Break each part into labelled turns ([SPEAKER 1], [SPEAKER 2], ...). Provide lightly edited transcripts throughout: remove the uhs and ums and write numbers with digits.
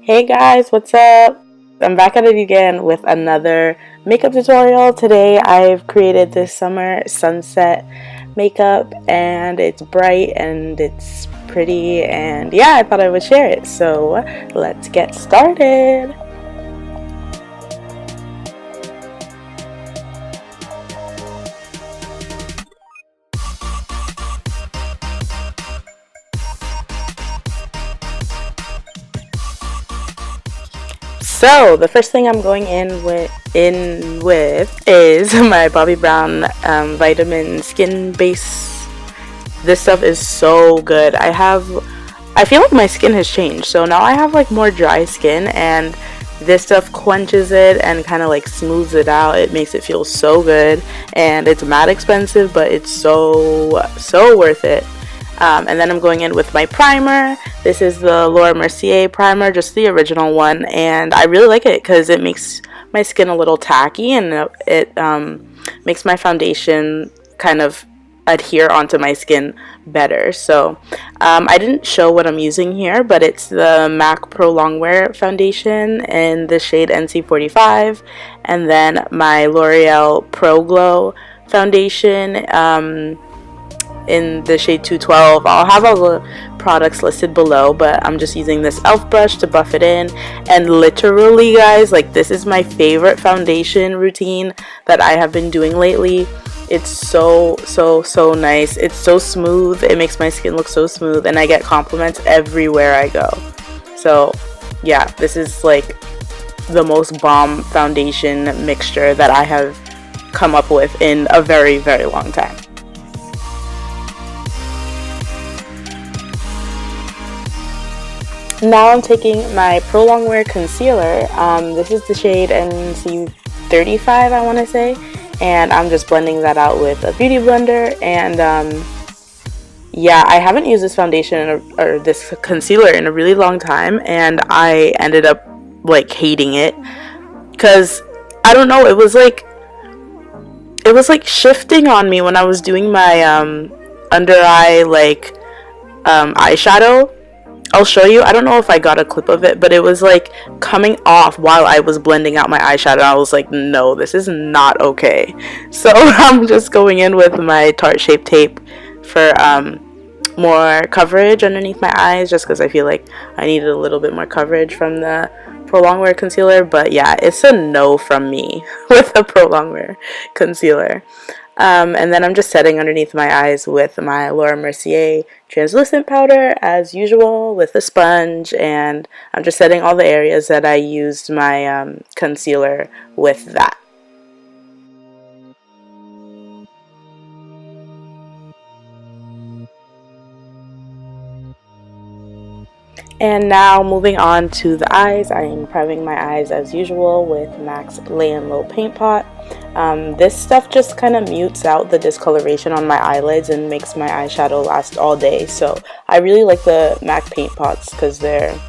[SPEAKER 1] Hey guys, what's up? I'm back at it again with another makeup tutorial. Today I've created this summer sunset makeup and it's bright and it's pretty and yeah, I thought I would share it. So let's get started. So the first thing I'm going in with is my Bobbi Brown vitamin skin base. This stuff is so good. I feel like my skin has changed, so now I have like more dry skin, and this stuff quenches it and kind of like smooths it out. It makes it feel so good, and it's mad expensive, but it's so worth it. And then I'm going in with my primer. This is the Mercier primer, just the original one, and I really like it because it makes my skin a little tacky, and it makes my foundation kind of adhere onto my skin better. So I didn't show what I'm using here, but it's the MAC Pro Longwear foundation in the shade NC45, and then my L'Oreal Pro Glow foundation in the shade 212. I'll have all the products listed below, but I'm just using this e.l.f. brush to buff it in. And literally, guys, like, this is my favorite foundation routine that I have been doing lately. It's so nice. It's so smooth. It makes my skin look so smooth, and I get compliments everywhere I go. So yeah, this is like the most bomb foundation mixture that I have come up with in a very long time. Now I'm taking my Pro Longwear concealer. This is the shade NC35, I want to say, and I'm just blending that out with a beauty blender. And yeah, I haven't used this foundation or this concealer in a really long time, and I ended up like hating it because I don't know, it was like shifting on me when I was doing my under eye eyeshadow. I'll show you. I don't know if I got a clip of it, but it was like coming off while I was blending out my eyeshadow. I was like, no, this is not okay. So I'm just going in with my Tarte Shape Tape for more coverage underneath my eyes, just because I feel like I needed a little bit more coverage from the Pro Longwear concealer. But yeah, it's a no from me with the Pro Longwear concealer. And then I'm just setting underneath my eyes with my Mercier translucent powder as usual with a sponge, and I'm just setting all the areas that I used my concealer with that. And now moving on to the eyes, I am priming my eyes as usual with MAC's Layin Low Paintpot. This stuff just kind of mutes out the discoloration on my eyelids and makes my eyeshadow last all day. So I really like the MAC Paintpots because they're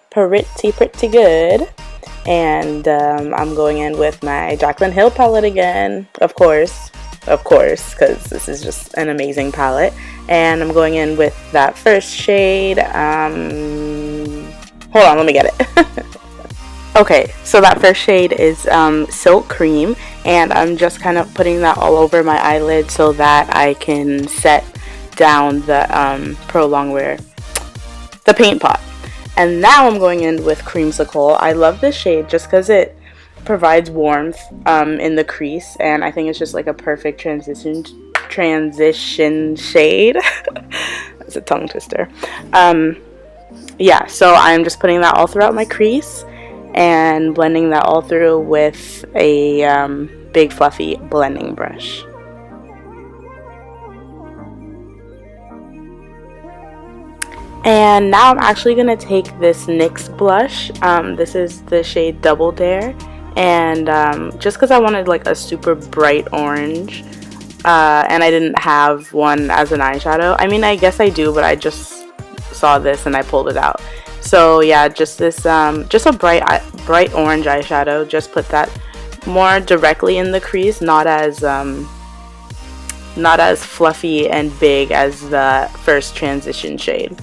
[SPEAKER 1] pretty good. And I'm going in with my Jaclyn Hill palette again, of course, because this is just an amazing palette. And I'm going in with that first shade. Hold on, let me get it. Okay, so that first shade is Silk Cream, and I'm just kind of putting that all over my eyelid so that I can set down the Pro Longwear, the paint pot. And now I'm going in with Creamscicle. I love this shade just because it provides warmth in the crease, and I think it's just like a perfect transition shade. That's a tongue twister. Yeah, so I'm just putting that all throughout my crease and blending that all through with a big fluffy blending brush. And now I'm actually going to take this NYX blush. This is the shade Double Dare, and just because I wanted like a super bright orange, and I didn't have one as an eyeshadow. I mean, I guess I do, but I just saw this and I pulled it out. So yeah, just this just a bright orange eyeshadow. Just put that more directly in the crease, not as fluffy and big as the first transition shade.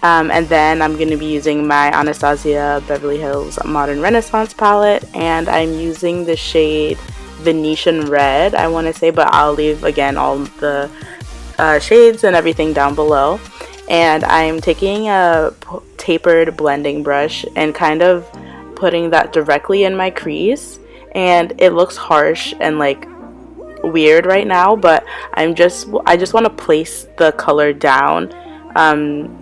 [SPEAKER 1] And then I'm going to be using my Anastasia Beverly Hills Modern Renaissance palette, and I'm using the shade Venetian Red, I want to say, but I'll leave again all the shades and everything down below. And I'm taking a tapered blending brush and kind of putting that directly in my crease, and it looks harsh and like weird right now, but I just want to place the color down,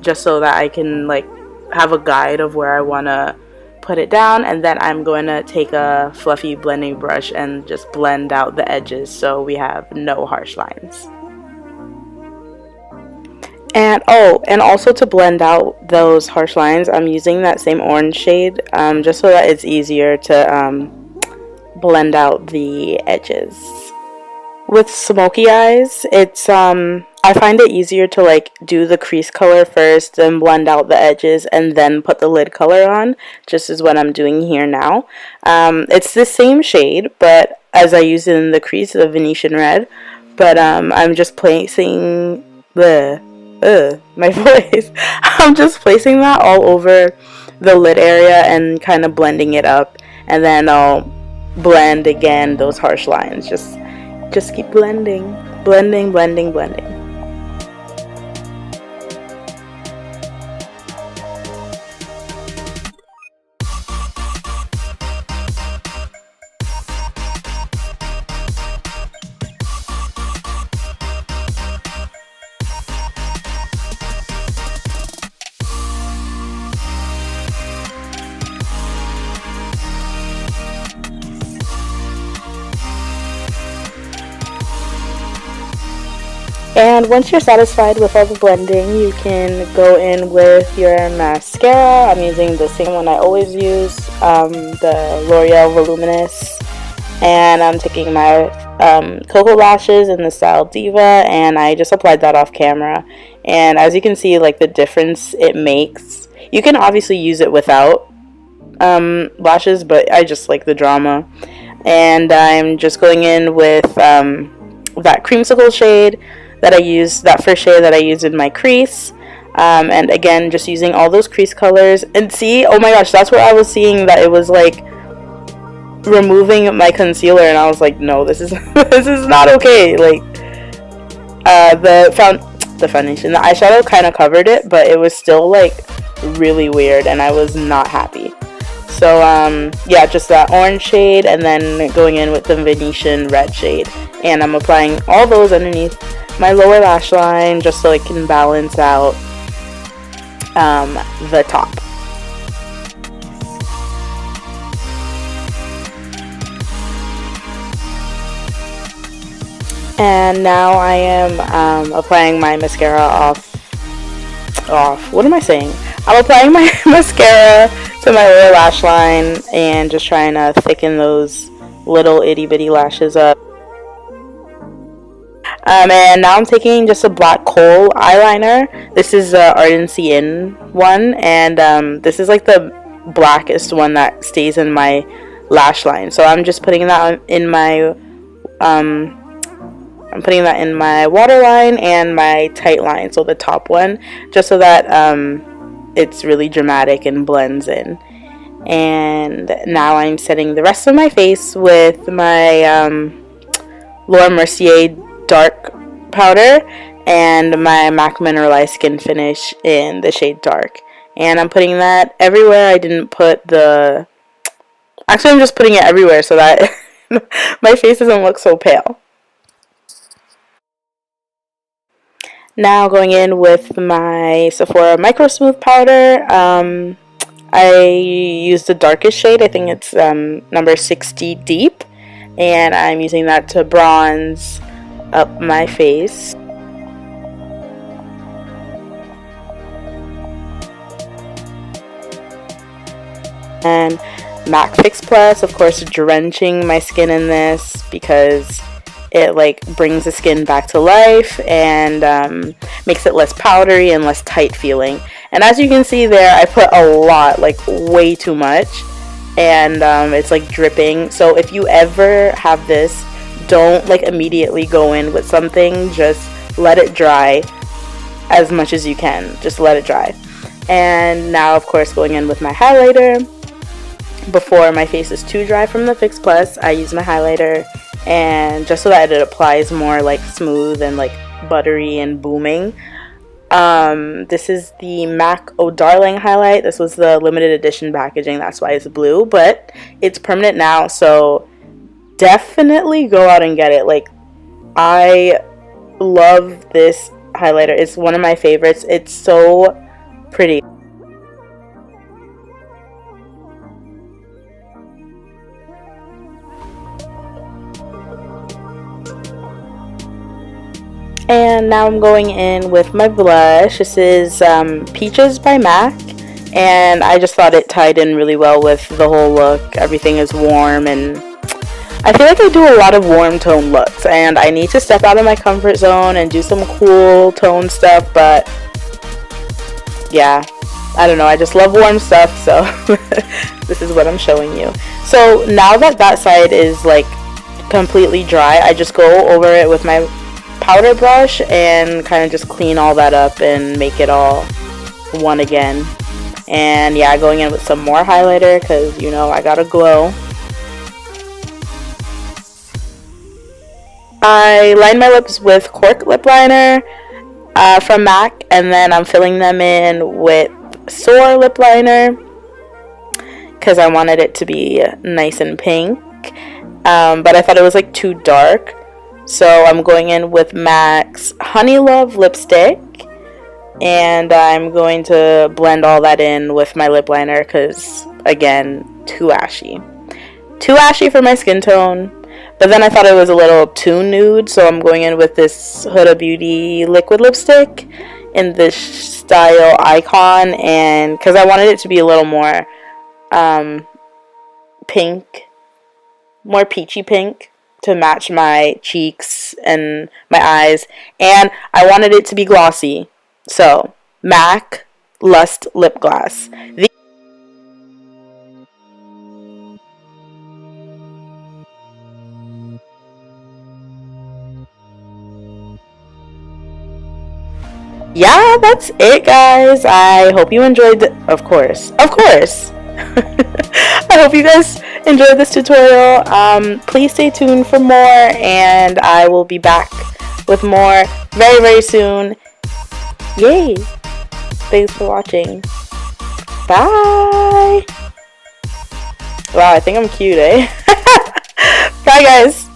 [SPEAKER 1] just so that I can like have a guide of where I want to put it down. And then I'm going to take a fluffy blending brush and just blend out the edges so we have no harsh lines. And and also to blend out those harsh lines, I'm using that same orange shade, just so that it's easier to blend out the edges. With smoky eyes, it's I find it easier to like do the crease color first, then blend out the edges, and then put the lid color on, just as what I'm doing here now. It's the same shade, but as I use it in the crease, the Venetian Red, but I'm just placing my voice. I'm just placing that all over the lid area and kind of blending it up, and then I'll blend again those harsh lines. Just keep blending. And once you're satisfied with all the blending, you can go in with your mascara. I'm using the same one I always use, the L'Oreal Voluminous. And I'm taking my Koko lashes in the style Diva, and I just applied that off camera. And as you can see, like the difference it makes. You can obviously use it without lashes, but I just like the drama. And I'm just going in with that Creamscicle shade that I used, that first shade that I used in my crease, and again just using all those crease colors. And see, oh my gosh, that's where I was seeing that it was like removing my concealer, and I was like, no, this is this is not okay. Like the foundation, the eyeshadow kind of covered it, but it was still like really weird, and I was not happy. So yeah, just that orange shade, and then going in with the Venetian Red shade, and I'm applying all those underneath my lower lash line just so it can balance out the top. And now I am applying my mascara off. What am I saying? I'm applying my mascara to my lower lash line and just trying to thicken those little itty bitty lashes up. And now I'm taking just a black kohl eyeliner. This is Ardency in one, and this is like the blackest one that stays in my lash line. So I'm just putting that in my I'm putting that in my waterline and my tight line, so the top one, just so that it's really dramatic and blends in. And now I'm setting the rest of my face with my Laura Mercier dark powder and my MAC Mineralize Skinfinish in the shade dark. And I'm putting that everywhere. I didn't put the... Actually, I'm just putting it everywhere so that my face doesn't look so pale. Now going in with my Sephora Microsmooth powder. I used the darkest shade. I think it's number 60 Deep. And I'm using that to bronze up my face. And MAC Fix Plus, of course, drenching my skin in this because it like brings the skin back to life and makes it less powdery and less tight feeling. And as you can see there, I put a lot, like way too much, and it's like dripping. So if you ever have this, don't like immediately go in with something. Just let it dry as much as you can. Just let it dry. And now, of course, going in with my highlighter. Before my face is too dry from the Fix Plus, I use my highlighter, and just so that it applies more like smooth and like buttery and booming. This is the MAC Oh Darling highlight. This was the limited edition packaging, that's why it's blue, but it's permanent now, so definitely go out and get it. Like, I love this highlighter. It's one of my favorites. It's so pretty. And now I'm going in with my blush. This is Peaches by MAC, and I just thought it tied in really well with the whole look. Everything is warm, and I feel like I do a lot of warm tone looks, and I need to step out of my comfort zone and do some cool tone stuff, but yeah, I don't know, I just love warm stuff, so this is what I'm showing you. So now that that side is like completely dry, I just go over it with my powder brush and kind of just clean all that up and make it all one again. And yeah, going in with some more highlighter because, you know, I gotta glow. I line my lips with Cork lip liner from MAC, and then I'm filling them in with Soar lip liner because I wanted it to be nice and pink, but I thought it was like too dark. So I'm going in with MAC's Honey Love lipstick, and I'm going to blend all that in with my lip liner because, again, too ashy. Too ashy for my skin tone, but then I thought it was a little too nude, so I'm going in with this Huda Beauty liquid lipstick in this style Icon, and because I wanted it to be a little more pink, more peachy pink, to match my cheeks and my eyes, and I wanted it to be glossy, so MAC Lust Lip Gloss. Yeah, that's it, guys. I hope you enjoyed of course I hope you guys enjoyed this tutorial. Please stay tuned for more, and I will be back with more very, very soon. Yay! Thanks for watching. Bye! Wow, I think I'm cute, eh? Bye, guys!